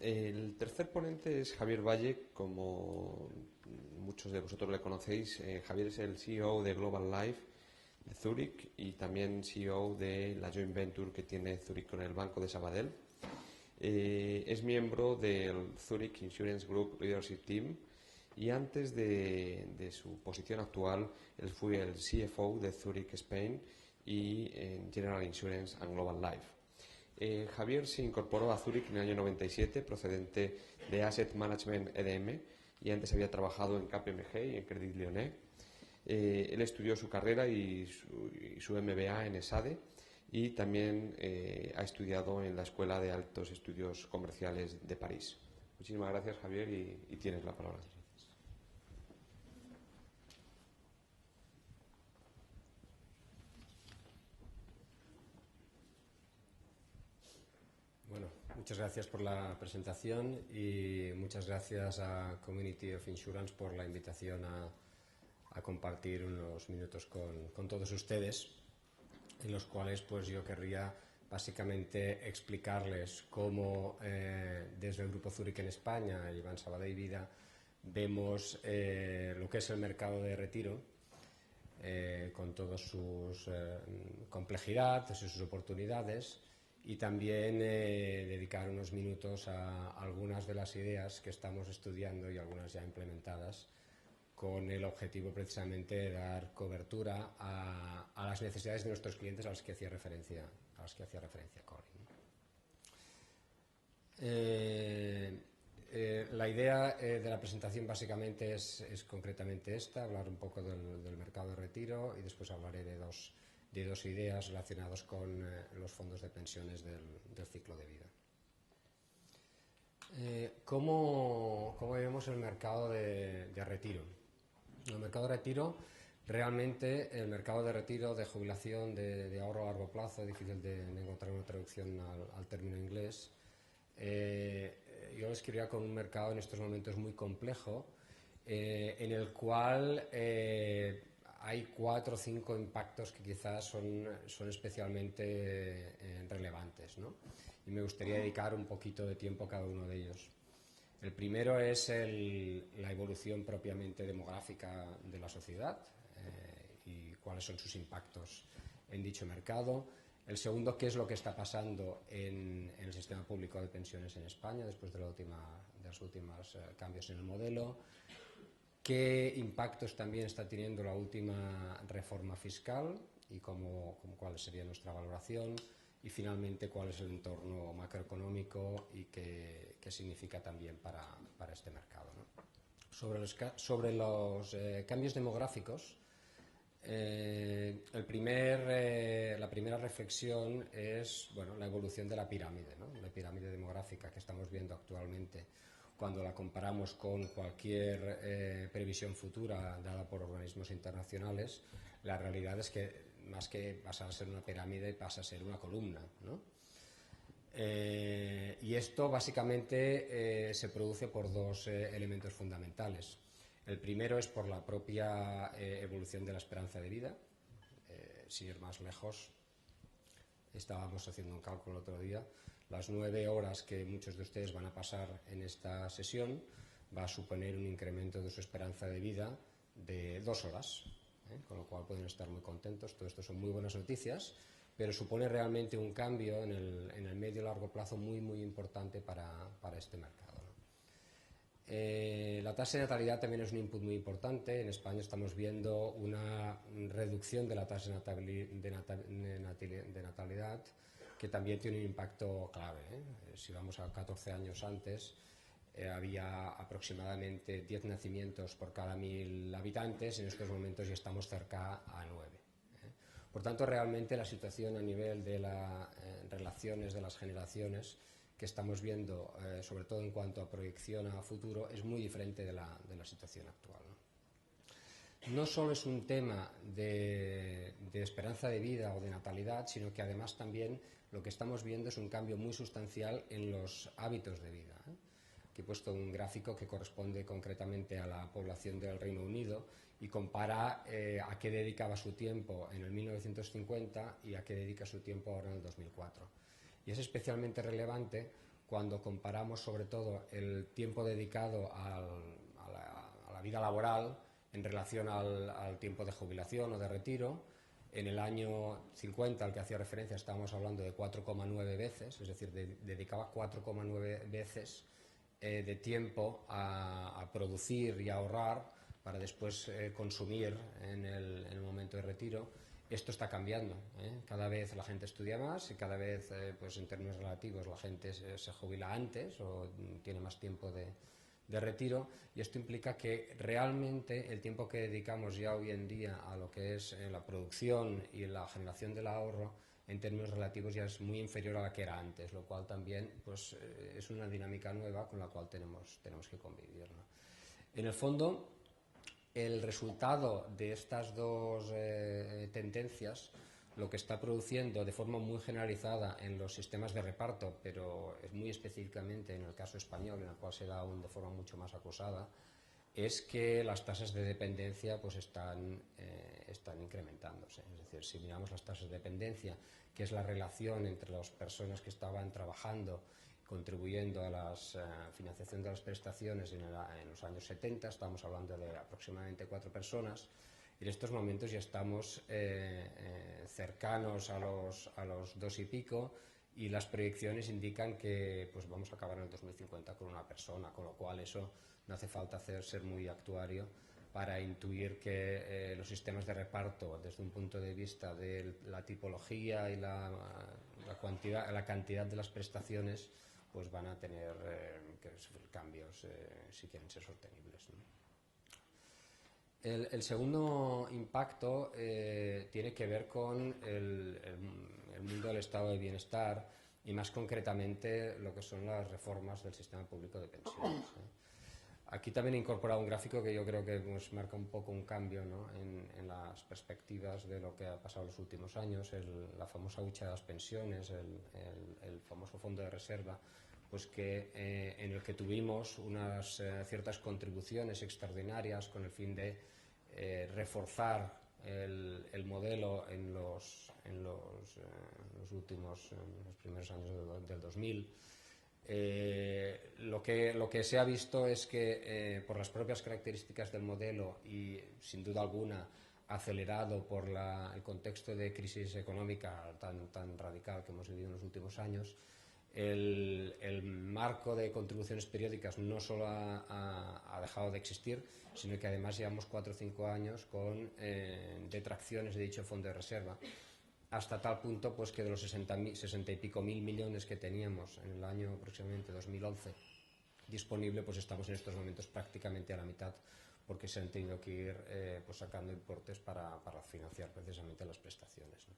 El tercer ponente es Javier Valle, como muchos de vosotros le conocéis. Javier es el CEO de Global Life de Zurich y también CEO de la joint venture que tiene Zurich con el Banco de Sabadell. Es miembro del Zurich Insurance Group Leadership Team y antes de su posición actual, él fue el CFO de Zurich Spain y en General Insurance and Global Life. Javier se incorporó a Zurich en el año 97, procedente de Asset Management EDM, y antes había trabajado en KPMG y en Credit Lyonnais. Él estudió su carrera y su MBA en ESADE y también ha estudiado en la Escuela de Altos Estudios Comerciales de París. Muchísimas gracias, Javier, y tienes la palabra. Bueno, muchas gracias por la presentación y muchas gracias a Community of Insurance por la invitación a compartir unos minutos con todos ustedes, en los cuales pues yo querría básicamente explicarles cómo desde el Grupo Zurich en España, Iván Sabadell Vida, vemos lo que es el mercado de retiro con todas sus complejidades y sus oportunidades, y también dedicar unos minutos a algunas de las ideas que estamos estudiando y algunas ya implementadas con el objetivo precisamente de dar cobertura a las necesidades de nuestros clientes a las que hacía referencia Colin. La idea de la presentación básicamente es concretamente esta: hablar un poco del mercado de retiro, y después hablaré de dos ideas relacionadas con los fondos de pensiones del ciclo de vida. ¿Cómo vemos el mercado de retiro? El mercado de retiro, realmente el mercado de retiro, de jubilación, de ahorro a largo plazo, difícil de encontrar una traducción al término inglés. Yo lo escribiría con un mercado en estos momentos muy complejo, en el cual hay 4 o 5 impactos que quizás son especialmente relevantes, ¿no? Y me gustaría dedicar un poquito de tiempo a cada uno de ellos. El primero es la evolución propiamente demográfica de la sociedad y cuáles son sus impactos en dicho mercado. El segundo, qué es lo que está pasando en el sistema público de pensiones en España después de los últimos cambios en el modelo. ¿Qué impactos también está teniendo la última reforma fiscal y cuál sería nuestra valoración? Y finalmente, cuál es el entorno macroeconómico y qué significa también para este mercado, ¿no? Sobre los cambios demográficos, la primera reflexión es la evolución de la pirámide, ¿no? La pirámide demográfica que estamos viendo actualmente. Cuando la comparamos con cualquier previsión futura dada por organismos internacionales, la realidad es que más que pasar a ser una pirámide pasa a ser una columna, ¿no? Y esto básicamente se produce por dos elementos fundamentales. El primero es por la propia evolución de la esperanza de vida. Sin ir más lejos, estábamos haciendo un cálculo el otro día. Las 9 horas que muchos de ustedes van a pasar en esta sesión va a suponer un incremento de su esperanza de vida de 2 horas, con lo cual pueden estar muy contentos. Todo esto son muy buenas noticias, pero supone realmente un cambio en el medio y largo plazo muy, muy importante para este mercado, ¿no? La tasa de natalidad también es un input muy importante. En España estamos viendo una reducción de la tasa de natalidad que también tiene un impacto clave, Si vamos a 14 años antes, había aproximadamente 10 nacimientos por cada 1000 habitantes. En estos momentos ya estamos cerca a 9. Por tanto, realmente la situación a nivel de las relaciones de las generaciones que estamos viendo, sobre todo en cuanto a proyección a futuro, es muy diferente de la situación actual, ¿no? No solo es un tema de esperanza de vida o de natalidad, sino que además también lo que estamos viendo es un cambio muy sustancial en los hábitos de vida, Aquí he puesto un gráfico que corresponde concretamente a la población del Reino Unido y compara a qué dedicaba su tiempo en el 1950 y a qué dedica su tiempo ahora en el 2004. Y es especialmente relevante cuando comparamos sobre todo el tiempo dedicado a la vida laboral en relación al tiempo de jubilación o de retiro. En el año 50, al que hacía referencia, estábamos hablando de 4,9 veces, es decir, dedicaba 4,9 veces de tiempo a producir y a ahorrar para después consumir en el momento de retiro. Esto está cambiando, cada vez la gente estudia más y cada vez, pues en términos relativos, la gente se jubila antes o tiene más tiempo de retiro, y esto implica que realmente el tiempo que dedicamos ya hoy en día a lo que es la producción y la generación del ahorro en términos relativos ya es muy inferior a la que era antes, lo cual también pues, es una dinámica nueva con la cual tenemos que convivir, ¿no? En el fondo, el resultado de estas dos tendencias lo que está produciendo de forma muy generalizada en los sistemas de reparto, pero es muy específicamente en el caso español, en el cual se da aún de forma mucho más acusada, es que las tasas de dependencia pues están incrementándose. Es decir, si miramos las tasas de dependencia, que es la relación entre las personas que estaban trabajando, contribuyendo a la financiación de las prestaciones en los años 70, estamos hablando de aproximadamente 4 personas. En estos momentos ya estamos cercanos a los 2 y pico, y las proyecciones indican que pues, vamos a acabar en el 2050 con una persona, con lo cual eso no hace falta ser muy actuario para intuir que los sistemas de reparto, desde un punto de vista de la tipología y la cantidad de las prestaciones, pues van a tener que sufrir cambios si quieren ser sostenibles, ¿no? El segundo impacto tiene que ver con el mundo del estado de bienestar y más concretamente lo que son las reformas del sistema público de pensiones. Aquí también he incorporado un gráfico que yo creo que pues, marca un poco un cambio, ¿no? en las perspectivas de lo que ha pasado en los últimos años, la famosa hucha de las pensiones, el famoso fondo de reserva, pues que, en el que tuvimos unas ciertas contribuciones extraordinarias con el fin de reforzar el modelo en los primeros años del 2000. Lo que se ha visto es que por las propias características del modelo y sin duda alguna acelerado por el contexto de crisis económica tan radical que hemos vivido en los últimos años, el marco de contribuciones periódicas no solo ha dejado de existir, sino que además llevamos 4 o 5 años con detracciones de dicho fondo de reserva, hasta tal punto pues, que de los 60 y pico mil millones que teníamos en el año aproximadamente 2011 disponible, pues estamos en estos momentos prácticamente a la mitad, porque se han tenido que ir pues sacando importes para financiar precisamente las prestaciones, ¿no?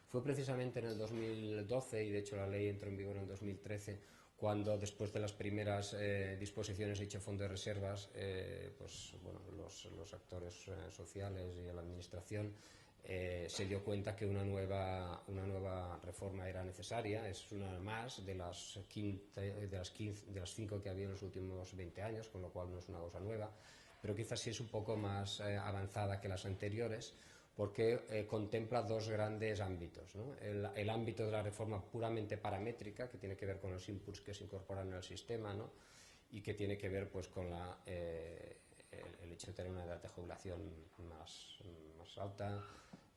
Fue precisamente en el 2012, y de hecho la ley entró en vigor en 2013, cuando después de las primeras disposiciones de dicho fondo de reservas, pues, bueno, los actores sociales y la administración se dio cuenta que una nueva reforma era necesaria. Es una más de las 5 que había en los últimos 20 años, con lo cual no es una cosa nueva, pero quizás sí es un poco más avanzada que las anteriores, porque contempla 2 grandes ámbitos, ¿no? El ámbito de la reforma puramente paramétrica, que tiene que ver con los inputs que se incorporan en el sistema, ¿no? Y que tiene que ver pues, con el hecho de tener una edad de jubilación más alta,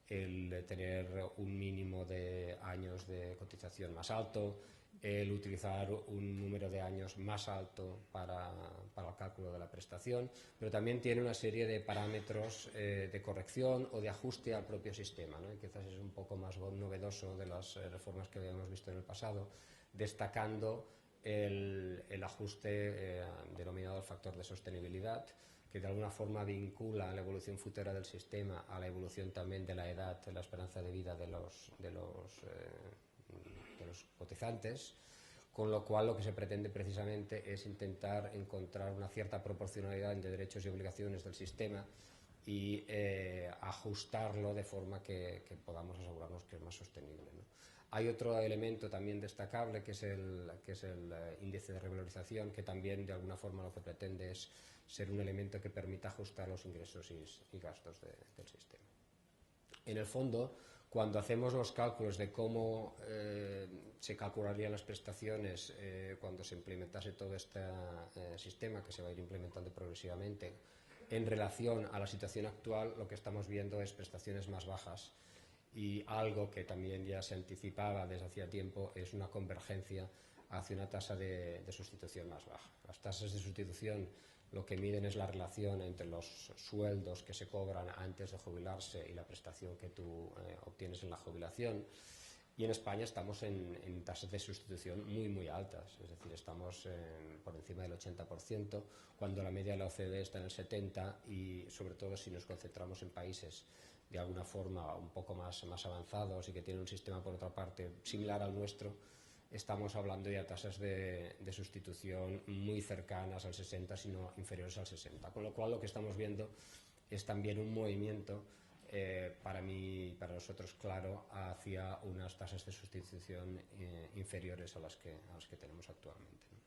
el de tener un mínimo de años de cotización más alto, el utilizar un número de años más alto para el cálculo de la prestación, pero también tiene una serie de parámetros de corrección o de ajuste al propio sistema, ¿no? Y quizás es un poco más novedoso de las reformas que habíamos visto en el pasado, destacando el ajuste denominado el factor de sostenibilidad, que de alguna forma vincula la evolución futura del sistema a la evolución también de la edad, de la esperanza de vida de los cotizantes, con lo cual lo que se pretende precisamente es intentar encontrar una cierta proporcionalidad entre derechos y obligaciones del sistema y ajustarlo de forma que podamos asegurarnos que es más sostenible, ¿no? Hay otro elemento también destacable que es el índice de revalorización, que también de alguna forma lo que pretende es ser un elemento que permita ajustar los ingresos y gastos del sistema. En el fondo, Cuando hacemos los cálculos de cómo se calcularían las prestaciones cuando se implementase todo este sistema, que se va a ir implementando progresivamente, en relación a la situación actual, lo que estamos viendo es prestaciones más bajas, y algo que también ya se anticipaba desde hacía tiempo es una convergencia hacia una tasa de sustitución más baja. Las tasas de sustitución lo que miden es la relación entre los sueldos que se cobran antes de jubilarse y la prestación que tú obtienes en la jubilación. Y en España estamos en tasas de sustitución muy altas, es decir, estamos por encima del 80%, cuando la media de la OCDE está en el 70%, y sobre todo si nos concentramos en países de alguna forma un poco más avanzados y que tienen un sistema, por otra parte, similar al nuestro, estamos hablando ya de tasas de sustitución muy cercanas al 60, sino inferiores al 60. Con lo cual, lo que estamos viendo es también un movimiento, para nosotros, claro, hacia unas tasas de sustitución inferiores a las que tenemos actualmente, ¿no?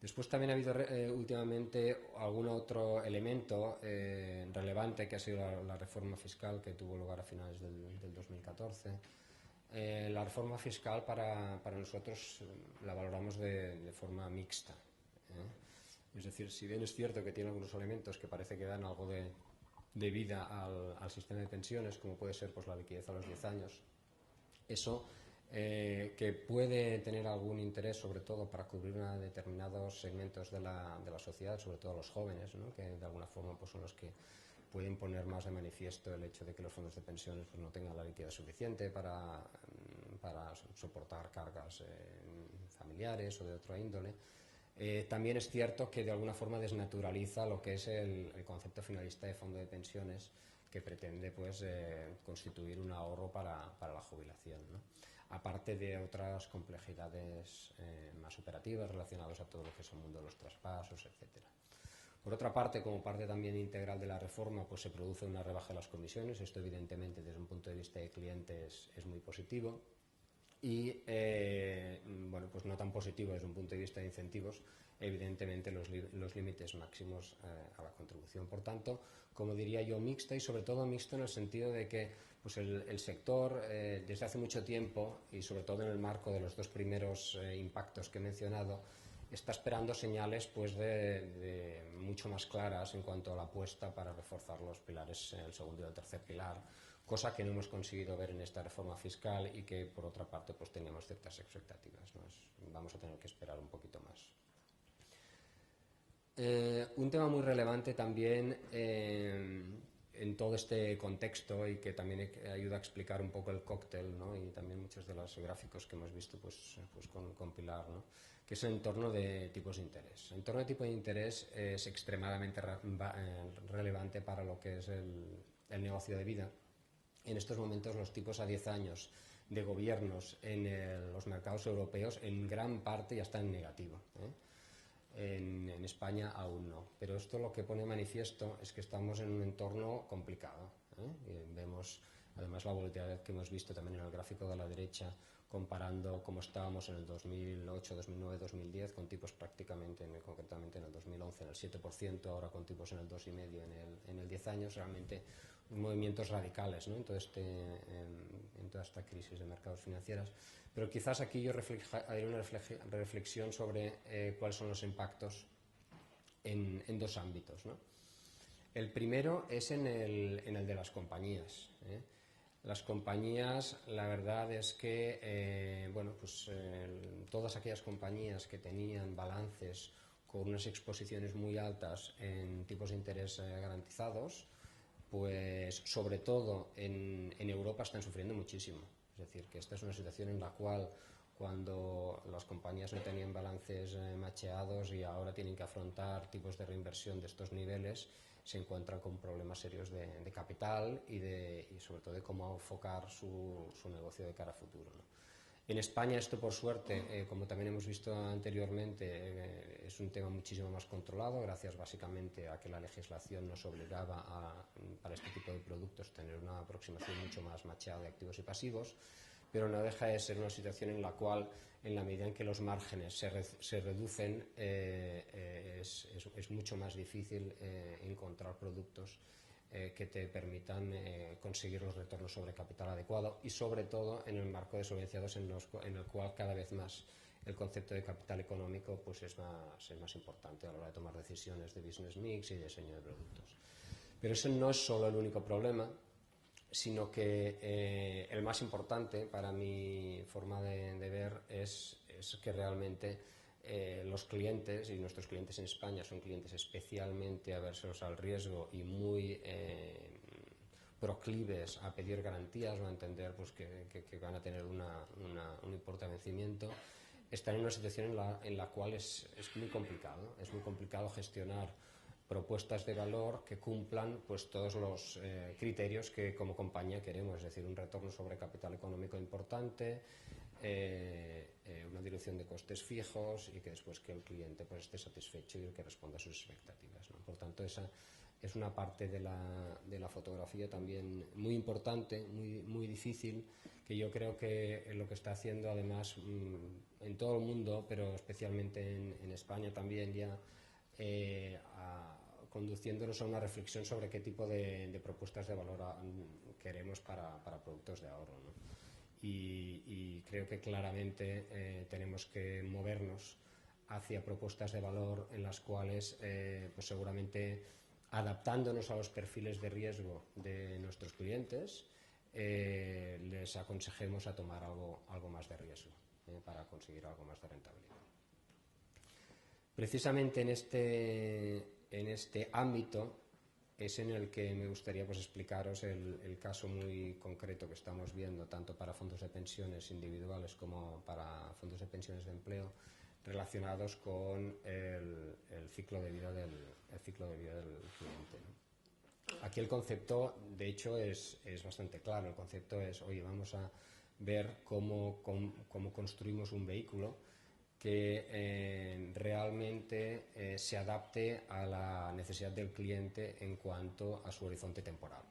Después también ha habido últimamente algún otro elemento relevante, que ha sido la reforma fiscal que tuvo lugar a finales del 2014. La reforma fiscal para nosotros la valoramos de forma mixta, ¿eh? Es decir, si bien es cierto que tiene algunos elementos que parece que dan algo de vida al sistema de pensiones, como puede ser pues la liquidez a los 10 años, eso que puede tener algún interés, sobre todo para cubrir determinados segmentos de la sociedad, sobre todo los jóvenes, ¿no?, que de alguna forma pues son los que pueden poner más de manifiesto el hecho de que los fondos de pensiones pues no tengan la liquidez suficiente para soportar cargas familiares o de otra índole. También es cierto que de alguna forma desnaturaliza lo que es el concepto finalista de fondo de pensiones, que pretende pues constituir un ahorro para la jubilación, ¿no?, aparte de otras complejidades más operativas relacionadas a todo lo que es el mundo de los traspasos, etcétera. Por otra parte, como parte también integral de la reforma, pues se produce una rebaja de las comisiones. Esto, evidentemente, desde un punto de vista de clientes es muy positivo. Y, bueno, pues no tan positivo desde un punto de vista de incentivos, evidentemente, los límites máximos a la contribución. Por tanto, como diría yo, mixta, y sobre todo mixta en el sentido de que pues el sector, desde hace mucho tiempo, y sobre todo en el marco de los dos primeros impactos que he mencionado, está esperando señales pues de mucho más claras en cuanto a la apuesta para reforzar los pilares, el segundo y el tercer pilar, cosa que no hemos conseguido ver en esta reforma fiscal y que, por otra parte, pues teníamos ciertas expectativas, ¿no? Vamos a tener que esperar un poquito más. Un tema muy relevante también en todo este contexto, y que también ayuda a explicar un poco el cóctel, ¿no?, y también muchos de los gráficos que hemos visto pues con Pilar, ¿no?, que es el entorno de tipos de interés. El entorno de tipo de interés es extremadamente relevante para lo que es el negocio de vida. En estos momentos los tipos a 10 años de gobiernos en los mercados europeos en gran parte ya están en negativo, ¿eh? En España aún no, pero esto lo que pone de manifiesto es que estamos en un entorno complicado, ¿eh? Y vemos además la volatilidad que hemos visto también en el gráfico de la derecha, comparando cómo estábamos en el 2008, 2009, 2010, con tipos prácticamente, concretamente en el 2011 en el 7%, ahora con tipos en el 2,5% en el 10 años, realmente movimientos radicales, ¿no?, en toda esta crisis de mercados financieros. Pero quizás aquí yo haré una reflexión sobre cuáles son los impactos en dos ámbitos, ¿no? El primero es en el de las compañías, ¿eh? Las compañías, la verdad es que bueno, pues todas aquellas compañías que tenían balances con unas exposiciones muy altas en tipos de interés garantizados, pues sobre todo en Europa están sufriendo muchísimo. Es decir, que esta es una situación en la cual, cuando las compañías no tenían balances macheados y ahora tienen que afrontar tipos de reinversión de estos niveles, se encuentran con problemas serios de capital y sobre todo de cómo enfocar su negocio de cara a futuro, ¿no? En España esto, por suerte, como también hemos visto anteriormente, es un tema muchísimo más controlado, gracias básicamente a que la legislación nos obligaba para este tipo de productos, tener una aproximación mucho más macheada de activos y pasivos, pero no deja de ser una situación en la cual, en la medida en que los márgenes se reducen, es mucho más difícil encontrar productos que te permitan conseguir los retornos sobre capital adecuado y sobre todo en el marco de Solvencia II en el cual cada vez más el concepto de capital económico pues es más importante a la hora de tomar decisiones de business mix y diseño de productos. Pero ese no es solo el único problema, sino que el más importante para mi forma de ver es que realmente los clientes, y nuestros clientes en España son clientes especialmente aversos al riesgo y muy proclives a pedir garantías o a entender pues, que van a tener un importe de vencimiento, están en una situación en la cual es muy complicado gestionar propuestas de valor que cumplan pues, todos los criterios que como compañía queremos, es decir, un retorno sobre capital económico importante, una dilución de costes fijos y que después que el cliente pues, esté satisfecho y que responda a sus expectativas, ¿no? Por tanto, esa es una parte de la fotografía también muy importante, muy difícil, que yo creo que lo que está haciendo además en todo el mundo, pero especialmente en España también ya, conduciéndonos a una reflexión sobre qué tipo de propuestas de valor queremos para productos de ahorro, ¿no? Y creo que claramente tenemos que movernos hacia propuestas de valor en las cuales pues seguramente adaptándonos a los perfiles de riesgo de nuestros clientes les aconsejemos a tomar algo más de riesgo para conseguir algo más de rentabilidad. Precisamente en este ámbito es en el que me gustaría pues, explicaros el caso muy concreto que estamos viendo tanto para fondos de pensiones individuales como para fondos de pensiones de empleo relacionados con el ciclo de vida del cliente, ¿no? Aquí el concepto, de hecho, es bastante claro. El concepto es, oye, vamos a ver cómo construimos un vehículo que realmente se adapte a la necesidad del cliente en cuanto a su horizonte temporal,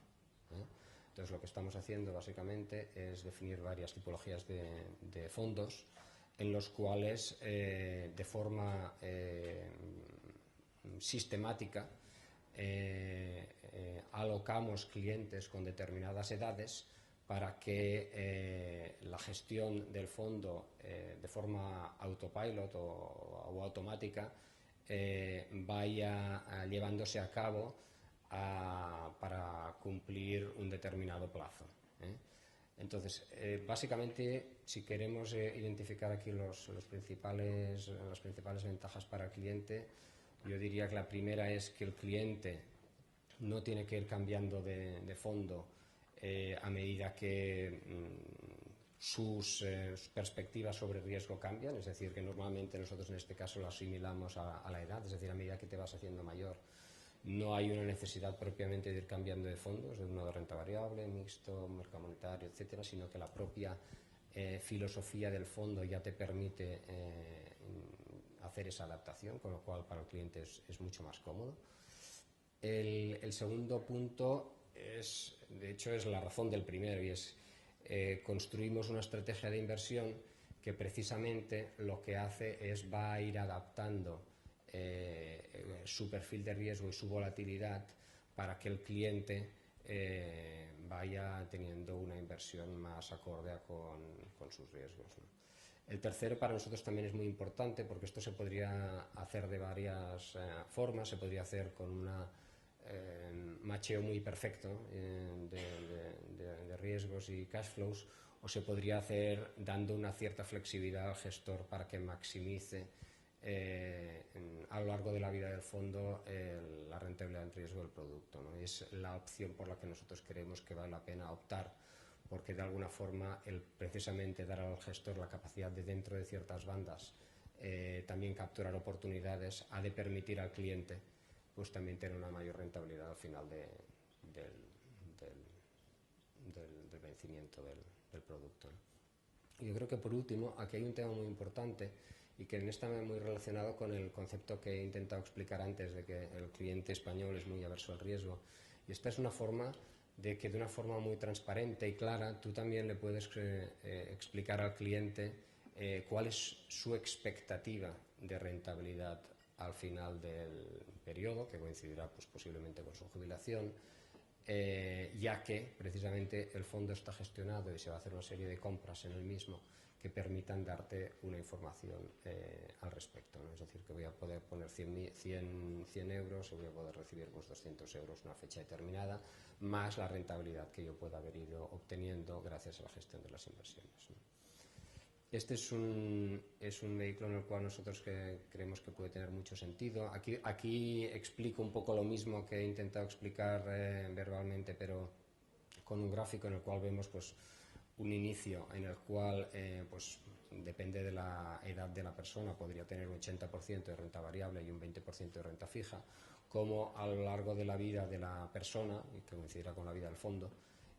¿eh? Entonces, lo que estamos haciendo básicamente es definir varias tipologías de fondos en los cuales de forma sistemática alocamos clientes con determinadas edades para que la gestión del fondo de forma autopilot o automática vaya llevándose a cabo para cumplir un determinado plazo, ¿eh? Entonces, básicamente, si queremos identificar aquí las principales ventajas para el cliente, yo diría que la primera es que el cliente no tiene que ir cambiando de fondo a medida que sus perspectivas sobre riesgo cambian, es decir, que normalmente nosotros en este caso lo asimilamos a la edad, es decir, a medida que te vas haciendo mayor, no hay una necesidad propiamente de ir cambiando de fondos, de uno de renta variable, mixto, mercado monetario, etcétera, sino que la propia filosofía del fondo ya te permite hacer esa adaptación, con lo cual para el cliente es mucho más cómodo. El segundo punto de hecho es la razón del primero, y es construimos una estrategia de inversión que precisamente lo que hace es va a ir adaptando su perfil de riesgo y su volatilidad para que el cliente vaya teniendo una inversión más acorde con sus riesgos, ¿no? El tercero para nosotros también es muy importante porque esto se podría hacer de varias formas, se podría hacer con una macheo muy perfecto de riesgos y cash flows, o se podría hacer dando una cierta flexibilidad al gestor para que maximice a lo largo de la vida del fondo la rentabilidad del riesgo del producto, ¿no? Y es la opción por la que nosotros creemos que vale la pena optar, porque de alguna forma precisamente dar al gestor la capacidad de dentro de ciertas bandas también capturar oportunidades ha de permitir al cliente pues también tener una mayor rentabilidad al final del vencimiento del producto, ¿no? Y yo creo que por último aquí hay un tema muy importante y que está muy relacionado con el concepto que he intentado explicar antes de que el cliente español es muy averso al riesgo, y esta es una forma de que de una forma muy transparente y clara tú también le puedes explicar al cliente cuál es su expectativa de rentabilidad al final del periodo, que coincidirá pues, posiblemente con su jubilación, ya que precisamente el fondo está gestionado y se va a hacer una serie de compras en el mismo que permitan darte una información al respecto, ¿no? Es decir, que voy a poder poner 100 euros y voy a poder recibir 200 euros una fecha determinada, más la rentabilidad que yo pueda haber ido obteniendo gracias a la gestión de las inversiones, ¿no? Este es un vehículo en el cual nosotros creemos que puede tener mucho sentido. Aquí explico un poco lo mismo que he intentado explicar verbalmente, pero con un gráfico en el cual vemos pues, un inicio en el cual pues, depende de la edad de la persona, podría tener un 80% de renta variable y un 20% de renta fija, como a lo largo de la vida de la persona, y que coincidirá con la vida del fondo,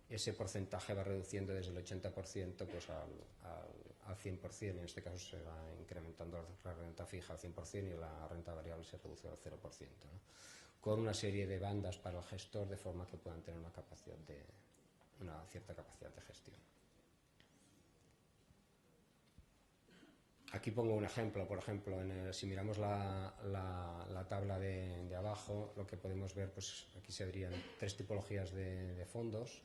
ese porcentaje va reduciendo desde el 80% pues, al 100%, en este caso se va incrementando la renta fija al 100% y la renta variable se reduce al 0%, ¿no? Con una serie de bandas para el gestor de forma que puedan tener una cierta capacidad de gestión. Aquí pongo un ejemplo, por ejemplo, si miramos la tabla de abajo, lo que podemos ver, pues aquí se verían 3 tipologías de fondos.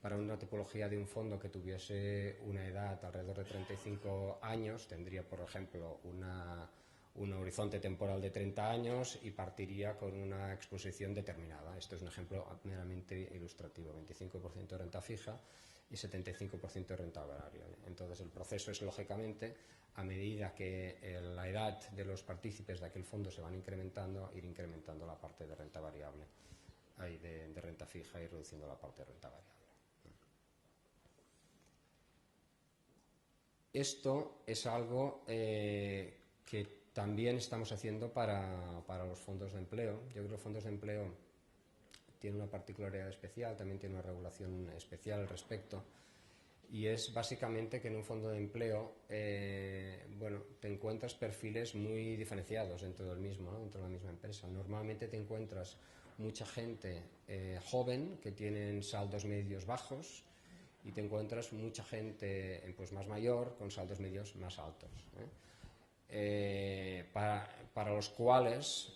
Para una tipología de un fondo que tuviese una edad alrededor de 35 años, tendría, por ejemplo, un horizonte temporal de 30 años y partiría con una exposición determinada. Esto es un ejemplo meramente ilustrativo, 25% de renta fija y 75% de renta variable. Entonces, el proceso es, lógicamente, a medida que la edad de los partícipes de aquel fondo se van incrementando, ir incrementando la parte de renta variable, de renta fija, y reduciendo la parte de renta variable. Esto es algo que también estamos haciendo para los fondos de empleo. Yo creo que los fondos de empleo tienen una particularidad especial, también tienen una regulación especial al respecto, y es básicamente que en un fondo de empleo te encuentras perfiles muy diferenciados dentro del mismo, ¿no? Dentro de la misma empresa. Normalmente te encuentras mucha gente joven que tienen saldos medios bajos, y te encuentras mucha gente pues, más mayor con saldos medios más altos, para los cuales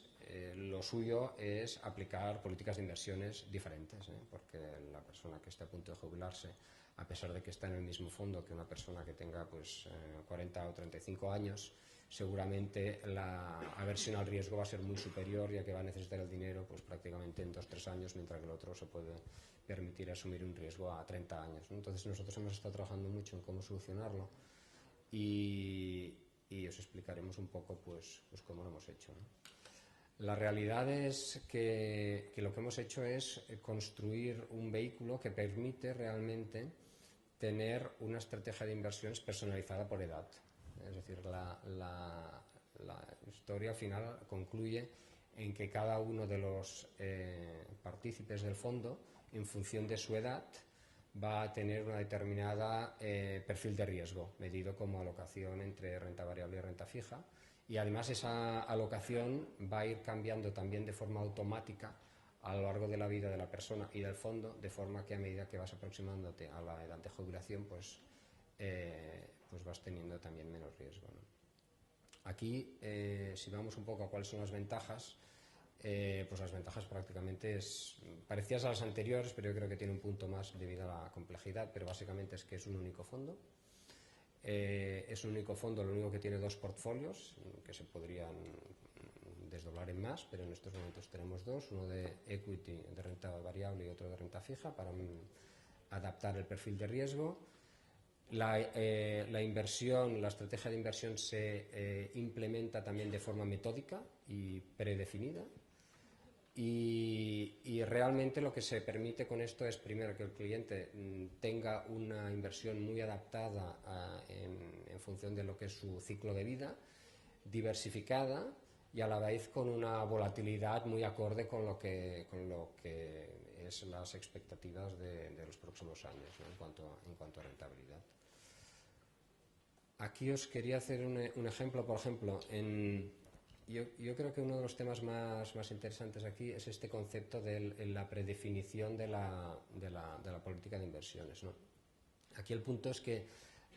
lo suyo es aplicar políticas de inversiones diferentes, porque la persona que esté a punto de jubilarse, a pesar de que está en el mismo fondo que una persona que tenga pues, 40 o 35 años, seguramente la aversión al riesgo va a ser muy superior, ya que va a necesitar el dinero pues, prácticamente en 2 o 3 años, mientras que el otro se puede permitir asumir un riesgo a 30 años, ¿no? Entonces nosotros hemos estado trabajando mucho en cómo solucionarlo y os explicaremos un poco pues cómo lo hemos hecho, ¿no? La realidad es que lo que hemos hecho es construir un vehículo que permite realmente tener una estrategia de inversiones personalizada por edad. Es decir, la historia final concluye en que cada uno de los partícipes del fondo, en función de su edad, va a tener una determinada perfil de riesgo, medido como alocación entre renta variable y renta fija, y además esa alocación va a ir cambiando también de forma automática a lo largo de la vida de la persona y del fondo, de forma que a medida que vas aproximándote a la edad de jubilación, pues vas teniendo también menos riesgo, ¿no? Aquí, si vamos un poco a cuáles son las ventajas, pues las ventajas prácticamente parecidas a las anteriores, pero yo creo que tiene un punto más debido a la complejidad, pero básicamente es que es un único fondo. Es un único fondo, lo único que tiene 2 portfolios, que se podrían desdoblar en más, pero en estos momentos tenemos 2, uno de equity, de renta variable, y otro de renta fija, para adaptar el perfil de riesgo. La inversión, la estrategia de inversión se implementa también de forma metódica y predefinida, y realmente lo que se permite con esto es, primero, que el cliente tenga una inversión muy adaptada en función de lo que es su ciclo de vida, diversificada y a la vez con una volatilidad muy acorde con lo que es las expectativas de los próximos años, ¿no? en cuanto a rentabilidad. Aquí os quería hacer un ejemplo, por ejemplo, yo creo que uno de los temas más interesantes aquí es este concepto de la predefinición de la política de inversiones, ¿no? Aquí el punto es que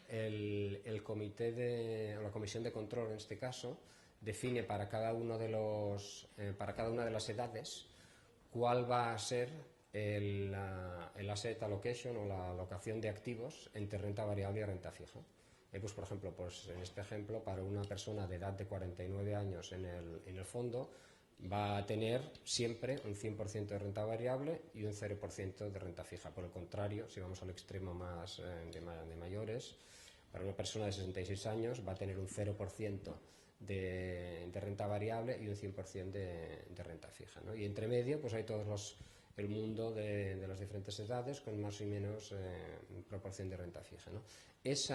el comité o la comisión de control, en este caso, define para cada una de las edades cuál va a ser el asset allocation o la alocación de activos entre renta variable y renta fija. Pues, por ejemplo, pues en este ejemplo, para una persona de edad de 49 años en el fondo, va a tener siempre un 100% de renta variable y un 0% de renta fija. Por el contrario, si vamos al extremo más de mayores, para una persona de 66 años va a tener un 0% de renta variable y un 100% de renta fija, ¿no? Y entre medio pues hay el mundo de las diferentes edades con más y menos proporción de renta fija, ¿no? Ese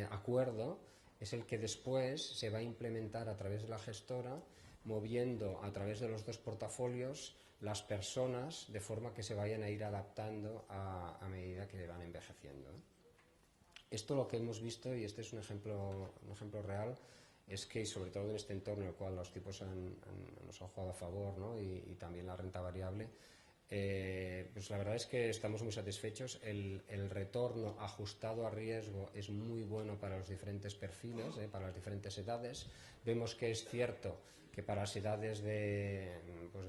acuerdo es el que después se va a implementar a través de la gestora, moviendo a través de los dos portafolios las personas de forma que se vayan a ir adaptando a medida que van envejeciendo, ¿eh? Esto lo que hemos visto, y este es un ejemplo real, es que, sobre todo en este entorno en el cual los tipos nos han jugado a favor, ¿no? y también la renta variable, pues la verdad es que estamos muy satisfechos. El retorno ajustado a riesgo es muy bueno para los diferentes perfiles, para las diferentes edades. Vemos que es cierto que para las edades de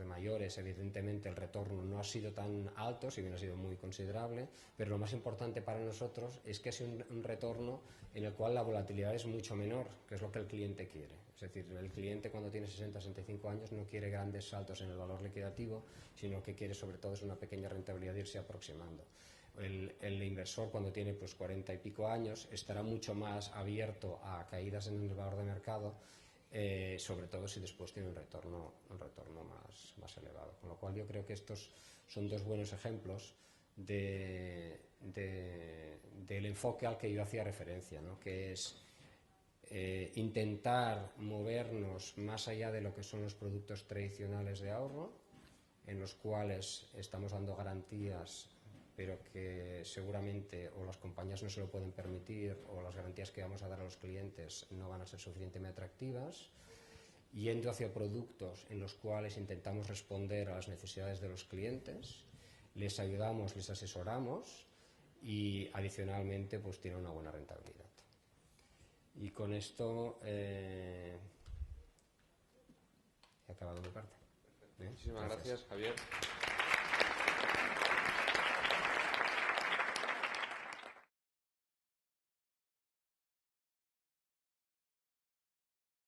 mayores, evidentemente, el retorno no ha sido tan alto, si bien ha sido muy considerable, pero lo más importante para nosotros es que es un retorno en el cual la volatilidad es mucho menor, que es lo que el cliente quiere. Es decir, el cliente cuando tiene 60-65 años no quiere grandes saltos en el valor liquidativo, sino que quiere sobre todo es una pequeña rentabilidad de irse aproximando. El inversor cuando tiene 40 y pico años estará mucho más abierto a caídas en el valor de mercado, sobre todo si después tiene un retorno más elevado. Con lo cual yo creo que estos son dos buenos ejemplos del enfoque al que yo hacía referencia, ¿no? Que es intentar movernos más allá de lo que son los productos tradicionales de ahorro, en los cuales estamos dando garantías, pero que seguramente o las compañías no se lo pueden permitir o las garantías que vamos a dar a los clientes no van a ser suficientemente atractivas, yendo hacia productos en los cuales intentamos responder a las necesidades de los clientes, les ayudamos, les asesoramos y adicionalmente pues tiene una buena rentabilidad. Y con esto he acabado mi parte. Muchísimas gracias, Javier.